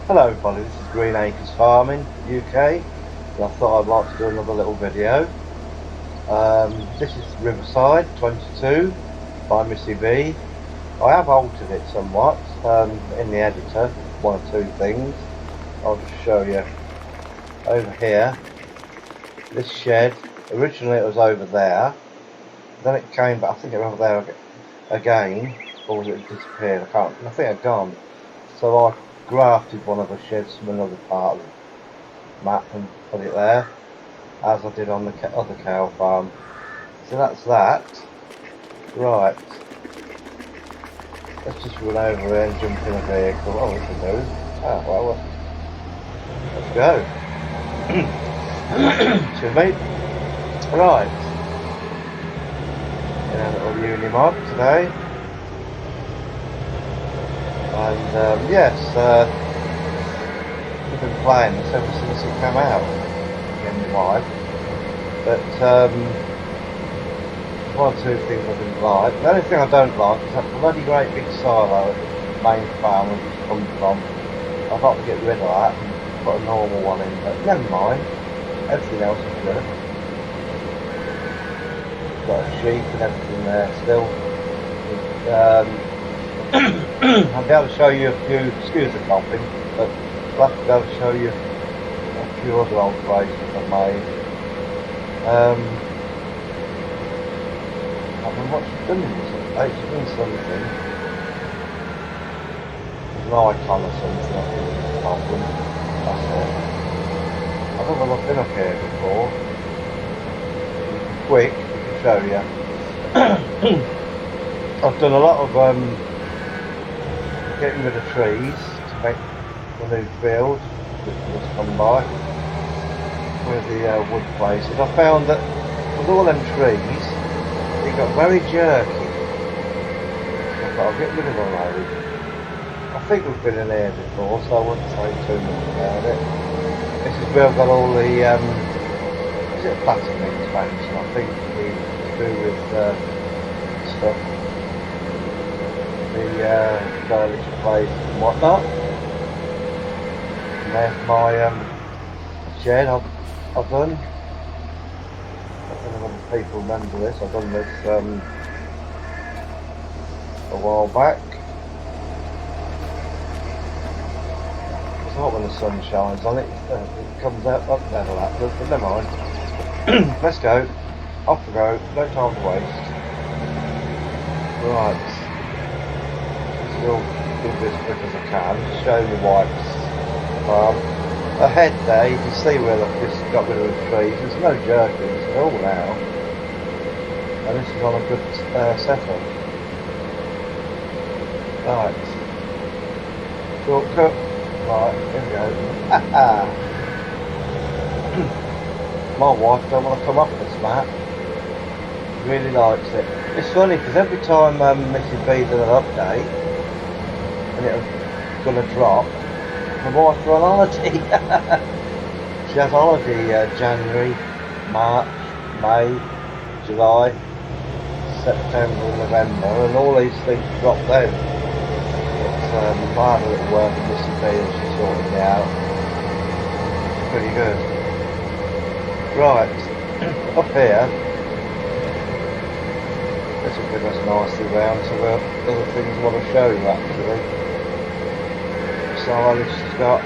Hello everybody, this is Green Acres Farming UK, and I thought I'd like to do another little video. This is Riverside 22 by Missy B. I have altered it somewhat in the editor, one or two things. I'll just show you. Over here, this shed, originally it was over there, then it came back, I think it was over there again, or it disappeared, I think it had gone. So I grafted one of the sheds from another part of the map and put it there, as I did on the other cow farm. So that's that. Right, let's just run over here and jump in a vehicle. Oh, we can do. Ah, well, let's go. Excuse me. Right, in a little Unimog today. And yes, we've been playing this ever since it came out in my life. But one or two things I didn't like. The only thing I don't like is that bloody great big silo at the main farm where it's come from. I'd like to get rid of that and put a normal one in, but never mind. Everything else is good. Got a sheep and everything there still. I'll be able to show you a few, excuse the coughing, but I'll have to be able to show you a few other alterations I've made. I don't know what she's done in this update. She's done something. There's an icon or something, I think it's a problem. That's it. I don't know if I've been up here before. Quick, I can show you. I've done a lot of getting rid of trees to make the new field, which was come by with the wood places. I found that with all them trees, it got very jerky. I thought I'll get rid of a load. I think we've been in here before, so I wouldn't say too much about it. This is where I've got all the, is it a platinum expansion? I think to do with stuff. The garlic place and whatnot. And there's my shed I've done. I don't know whether people remember this. I've done this a while back. It's not when the sun shines on it. It comes out up there like that, but never mind. Let's go. Off we go. No time to waste. Right. Still do this as quick as I can. Show the wipes farm. Ahead there, you can see where I've just got rid of the trees. There's no jerking, it's all now. And this is on a good setup. Right. Shortcut. Right, here we go. My wife don't want to come off this map. Really likes it. It's funny because every time Missy B does an update, and it's going to drop, my wife for on holiday. She has holiday January, March, May, July, September and November, and all these things drop then. It's I had a little work with Missy B and she sorted it out. Pretty good. Right, up here, this will bring us nicely round to the other things I want to show you actually. So this has got,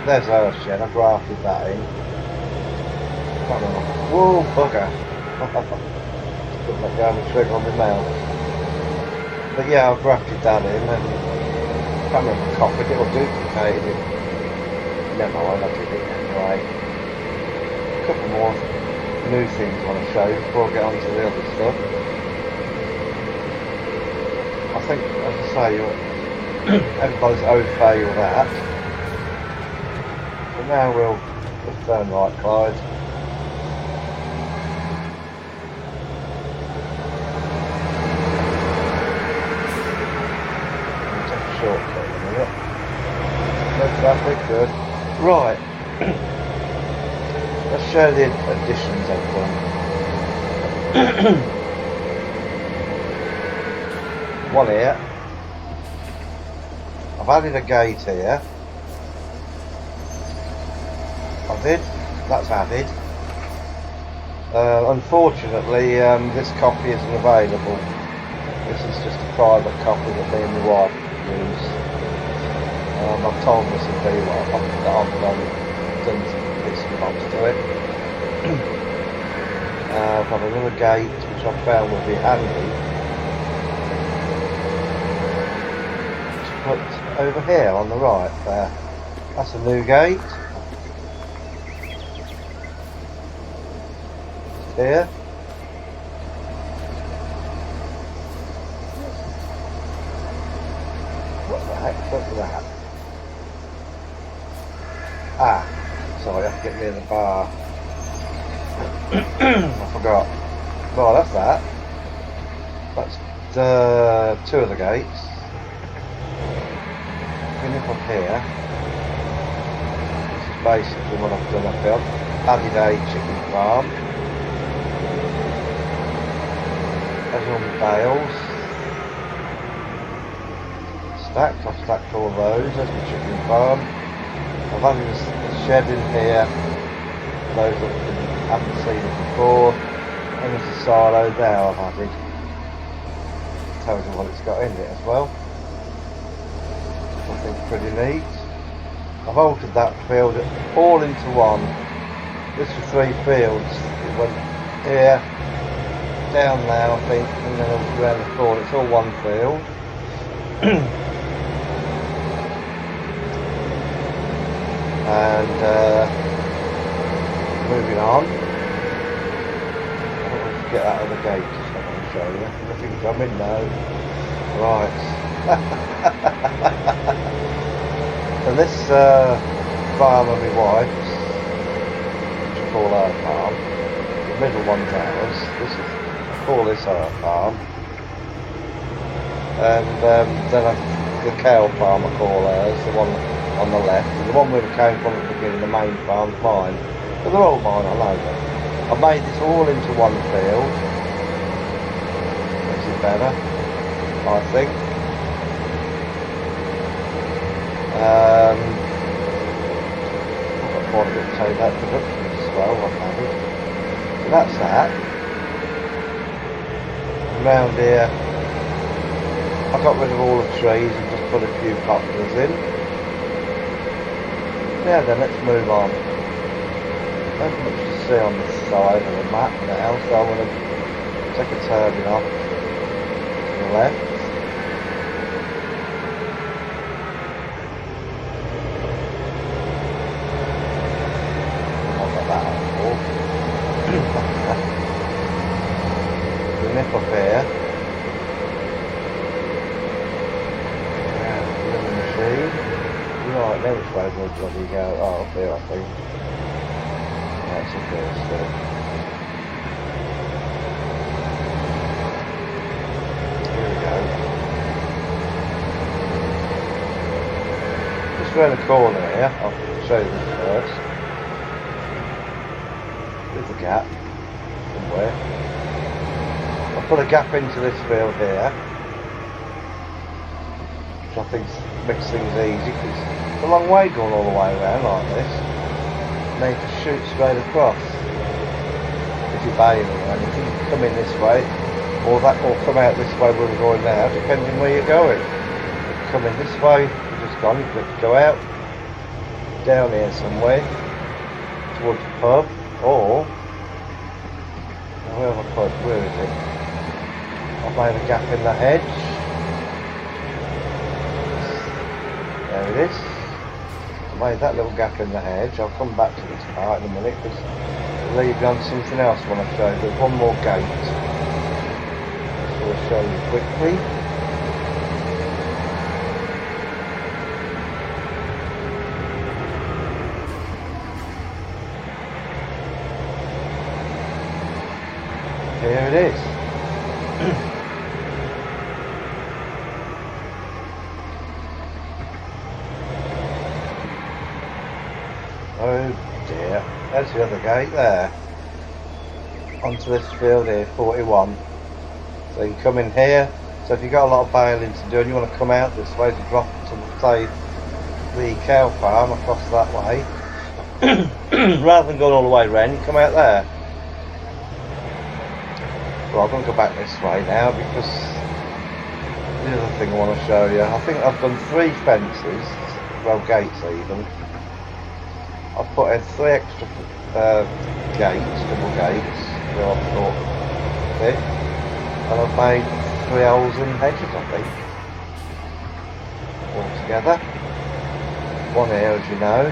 there's our shed, I grafted that in. Whoa, bugger. Couldn't let go of the trigger on my mouth. But yeah, I've grafted that in and I can't remember if I copied it or duplicated it. Never mind, I did it anyway. A couple more new things I want to show you before I get on to the other stuff. I think, as I say, everybody's okay with that. So now we'll turn right, Clyde. I'll take a shortcut in a minute. No traffic, good. Right. Let's show the additions I've done. One here. I've added a gate here. added. That's added. Unfortunately, this copy isn't available. This is just a private copy that me and my wife use. I've told Missy B that I've done some bits and bobs to it. I've got another gate which I found would be handy to put over here on the right there. That's a new gate. Here. What the heck's up with that? Ah, sorry, I have to get near the bar. I forgot. Well, that's that. That's two of the gates. Nip up here. This is basically what I've done up here. Added a chicken farm. There's all the bales. Stacked, I've stacked all those. There's the chicken farm. I've added a shed in here. Those that haven't seen it before. And there's the silo there I've added. Tells you what it's got in it as well. I think pretty neat. I've altered that field all into one. This was 3 fields. It went here, down there I think, and then around the floor. It's all one field. And moving on. I don't want to get out of the gate, just I'm going to show you. Nothing coming now. Right. And this farm of my wife's, which I call her farm, the middle one's ours. I call this our farm. And then the cow farm I call hers, the one on the left. And the one we came from at the beginning, the main farm's mine. But they're all mine, I know that. I made this all into one field. Makes it better, I think. I've got quite a bit to say about production as well, I've added. So that's that. Around here, I got rid of all the trees and just put a few poplars in. Yeah, then let's move on. There's much to see on this side of the map now, so I'm going to take a turning off to the left. Nip up here. The machine. Right, now which way will bloody go? Oh, up here I think. That's up here still. Here we go. Just round the corner here, I'll show you this first. There's a gap somewhere. I'll put a gap into this field here, which I think makes things easy, because it's a long way going all the way around like this. You need to shoot straight across. If you're bailing or anything, you can come in this way, or come out this way where we're going now, depending where you're going. If you come in this way, you've just gone, you can go out, down here somewhere, towards the pub, or where have I put? Where is it? I've made a gap in the hedge. There it is. I made that little gap in the hedge. I'll come back to this part in a minute because I'll leave you on something else when I show you. There's one more gate. So I'll show you quickly. Here it is. Oh dear, there's the other gate there. Onto this field here, 41. So you can come in here. So if you've got a lot of baling to do and you want to come out this way to drop to say the cow farm across that way, rather than going all the way around, you come out there. Well, I'm going to go back this way now because the other thing I want to show you, I think I've done 3 fences, well, gates even. I've put in 3 extra gates, double gates, where I thought fit, and I've made 3 holes in hedges, I think, all together. 1 here, as you know,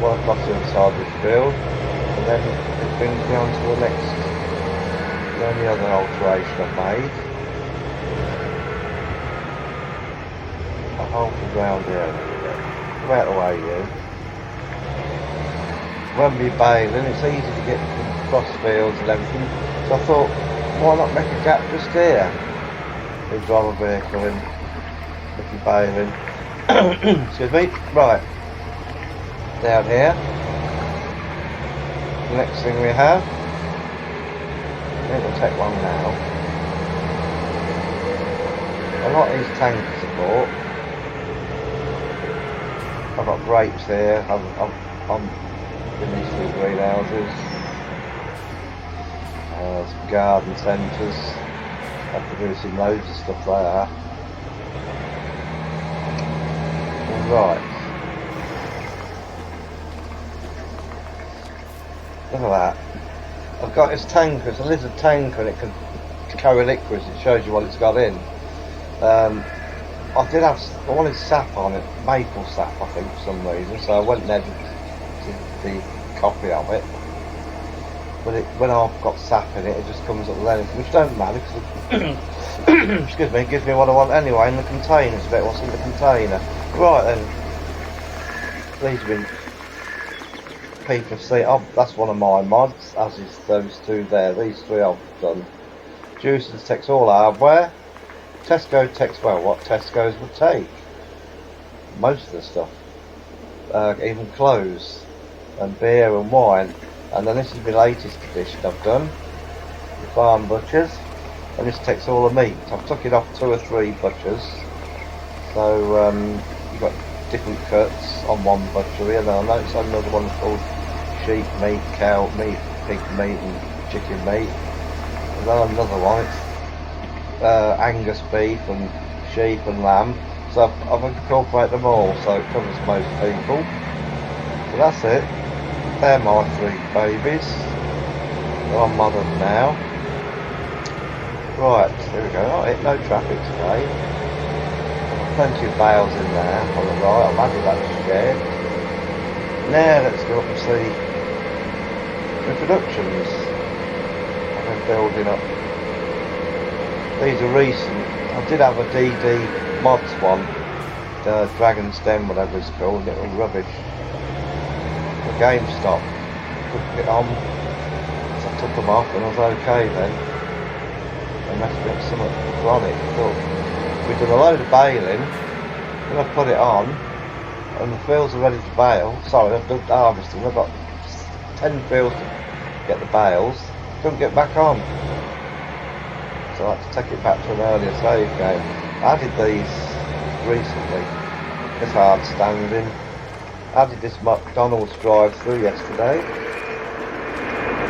1 across the other side of this field, and then it brings me on to the only other alteration I've made. A hole for ground here. Come out the way, you. When we're baling, it's easy to get across fields and everything, so I thought, why not make a gap just here? You drive a vehicle in, if you're baling. Excuse me. Right. Down here. The next thing we have, I think we'll take one now. A lot of these tankers are bought. I've got grapes here. I'm in these 2 greenhouses. Some garden centres. I'm producing loads of stuff there. Right. Look at that. I've got this tanker, it's a lizard tanker, and it can carry liquids, it shows you what it's got in. I wanted sap on it, maple sap I think for some reason, so I went and edited the copy of it. But when I've got sap in it, it just comes up with anything, which don't matter, because excuse me, it gives me what I want anyway, and the container's a bit what's in the container. Right then, these have been people have seen, that's one of my mods, as is those 2 there, these 3 I've done. Juices takes all hardware, Tesco takes, well, what Tesco's would take, most of the stuff, even clothes, and beer and wine, and then this is my latest edition I've done, the farm butchers, and this takes all the meat. I've took it off 2 or 3 butchers, so you've got different cuts on one butchery, and I noticed another one called sheep meat, cow meat, pig meat and chicken meat, and then another one, it's Angus beef and sheep and lamb, so I've incorporated them all, so it covers most people. So that's it, they're my 3 babies, they're on modded now. Right, here we go, no traffic today. Plenty of bales in there on the right, I've added that to share. Now let's go up and see the productions I've been building up. These are recent. I did have a DD mods one, the Dragon's Den, whatever it's called, it was rubbish. The game stopped, couldn't get on, so I took them off and I was okay then. I messed up something on it. I thought, we've done a load of baling, then I put it on, and the fields are ready to bale. Sorry, I've done harvesting, I've got 10 fields to get the bales, couldn't get back on. So I had to take it back to an earlier save game. I added these recently, it's hard standing. I added this McDonald's drive-through yesterday, which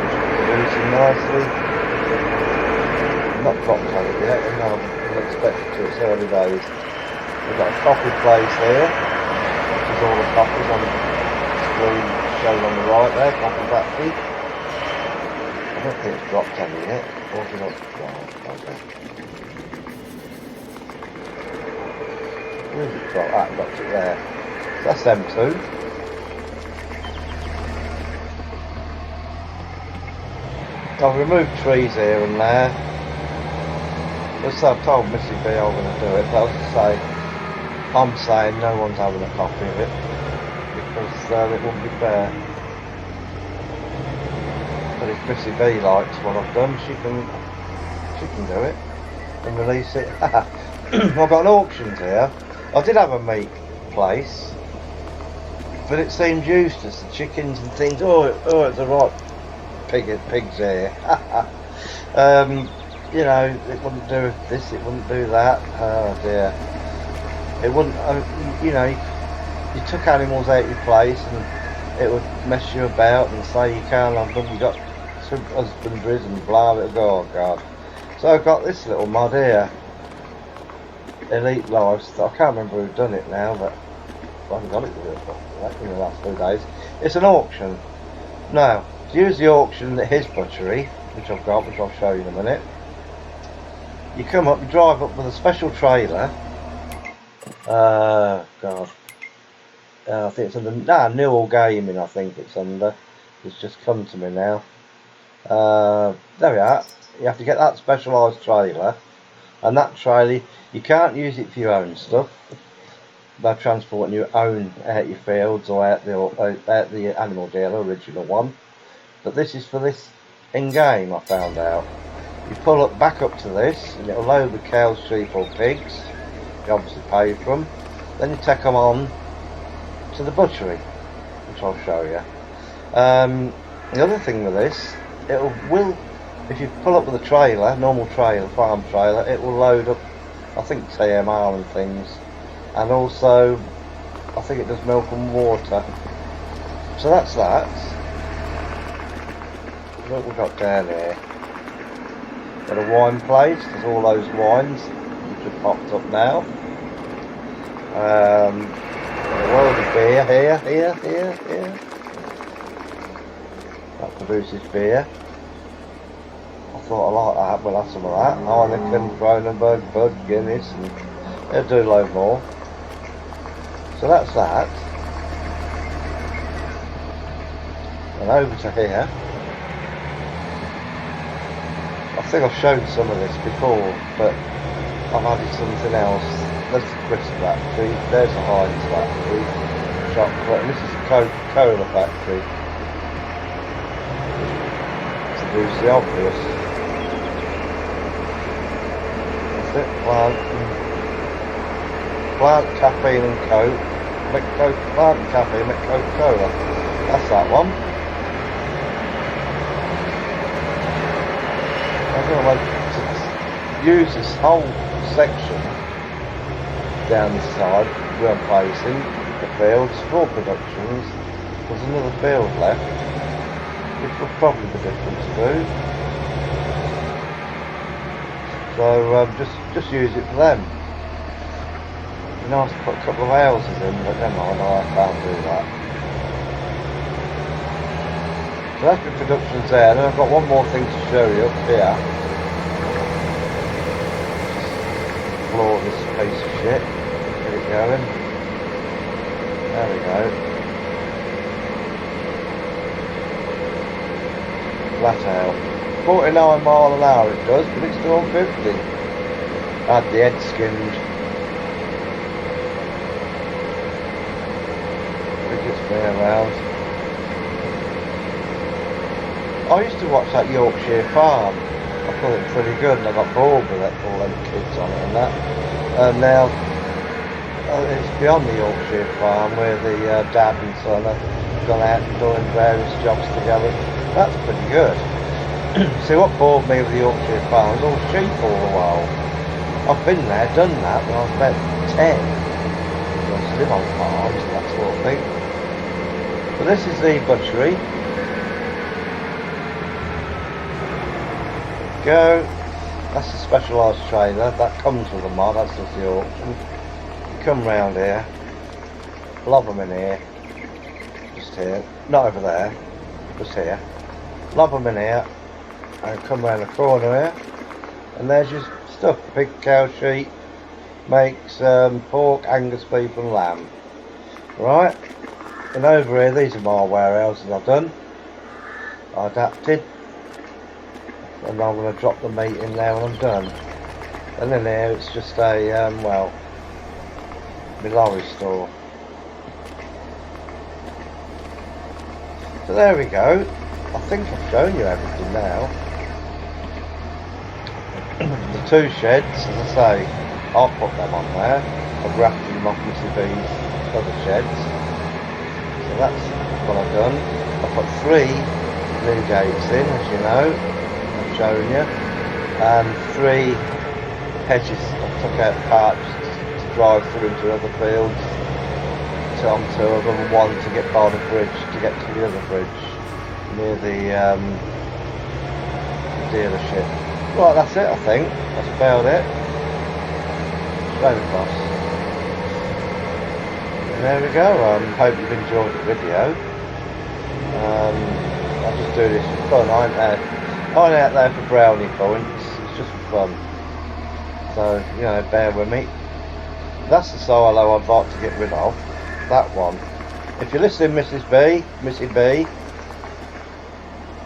is producing nicely. Not dropped on it yet, and I'll expect it to, it's early days. We've got a coffee place here, which is all the coffees on the screen shown on the right there, coffee factory. I don't think it's dropped any yet. Or is it not? Oh, okay. Where's it dropped? Ah, dropped it there. So that's them 2. I've removed trees here and there. As I've told Missy B I'm going to do it, but I'm saying no one's having a copy of it because it wouldn't be fair. But if Missy B likes what I've done, she can do it and release it. I've got an auction here. I did have a meat place, but it seemed useless. The chickens and things. Oh, it's a right pigs here. You know, it wouldn't do this, it wouldn't do that. Oh dear. It wouldn't, you know, you took animals out of your place and it would mess you about and say you can't have them, you got two husbandries and blah, it'll go, oh god. So I've got this little mod here, Elite Lifestyle. I can't remember who done it now, but I haven't got it in the last 2 days. It's an auction. Now, to use the auction at his butchery, which I've got, which I'll show you in a minute, you come up, you drive up with a special trailer. God. I think it's under Newell Gaming. I think it's under. It's just come to me now. There we are. You have to get that specialised trailer, and that trailer you can't use it for your own stuff by transporting your own out your fields or out the animal dealer, original one. But this is for this in game. I found out. You pull up back up to this, and it'll load the cows, sheep, or pigs. You obviously pay for them. Then you take them on to the butchery, which I'll show you. The other thing with this, if you pull up with a trailer, normal trailer, farm trailer, it will load up, I think, TMR and things, and also I think it does milk and water. So that's that. What we've got down here, got a wine place. There's all those wines which have popped up now. A world of beer here. That produces beer. I thought I like that, we'll have some of that. Heineken, Kronenberg, Bud, Guinness, and they'll do a load more. So that's that. And over to here. I think I've shown some of this before, but I've added something else. There's the crisp factory, there's the Heinz factory, chocolate, and this is the Coca-Cola factory. To do the obvious. That's it, plant, caffeine and Coke, plant and caffeine, make Coca-Cola. That's that one. I don't know, to use this whole section down this side where I'm placing the fields for productions. There's another field left, which will probably be different to do. So just use it for them. It'd be nice to put a couple of houses in, but never mind, I can't do that. So that's the productions there, and then I've got one more thing to show you up here. Explore this piece of shit. Get it going. There we go. Flat out. 49 mile an hour it does, but it's still on 50. I had the head skimmed. It gets me around. I used to watch that Yorkshire Farm. I thought it was pretty good, and I got bored with it, all them kids on it and that. And now it's beyond the Yorkshire Farm, where the dad and son have gone out and doing various jobs together. That's pretty good. See, what bored me with the Yorkshire Farm was all sheep all the while. I've been there, done that when I was about 10. I used to live on farms and that sort of thing. But this is the butchery. Go. That's the specialised trailer that comes with the mod. That's just the auction. You come round here, lob them in here, just here, not over there, just here. Lob them in here, and come round the corner here, and there's your stuff: pig, cow, sheep, makes pork, Angus beef, and lamb. Right, and over here, these are my warehouses I've done. I adapted. And I'm going to drop the meat in there when I'm done. And in here it's just a, well, my lorry store. So there we go. I think I've shown you everything now. The two sheds, as I say, I'll put them on there. I've grafted them off Mr. B's other sheds. So that's what I've done. I've put 3 new gates in, as you know. Showing you, and 3 hedges I took out parts to drive through into other fields it on two of them, and one to get by the bridge to get to the other bridge near the dealership. Right, that's it, I think. That's about it. Straight across. And there we go. Hope you've enjoyed the video. I'll just do this for fun. I ain't out there for brownie points. It's just for fun. So, you know, bear with me. That's the silo I'd like to get rid of. That one. If you're listening, Mrs. B, Missy B,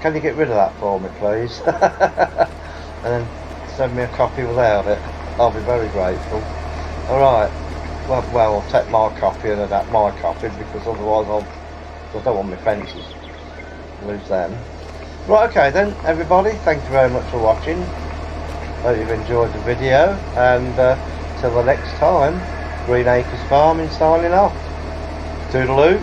can you get rid of that for me, please? And then send me a copy without it. I'll be very grateful. Alright. Well, I'll take my copy and adapt my copy, because otherwise I don't want my fences to lose them. Right, okay then, everybody. Thank you very much for watching. Hope you've enjoyed the video, and till the next time, Green Acres Farming signing off. Toodaloo.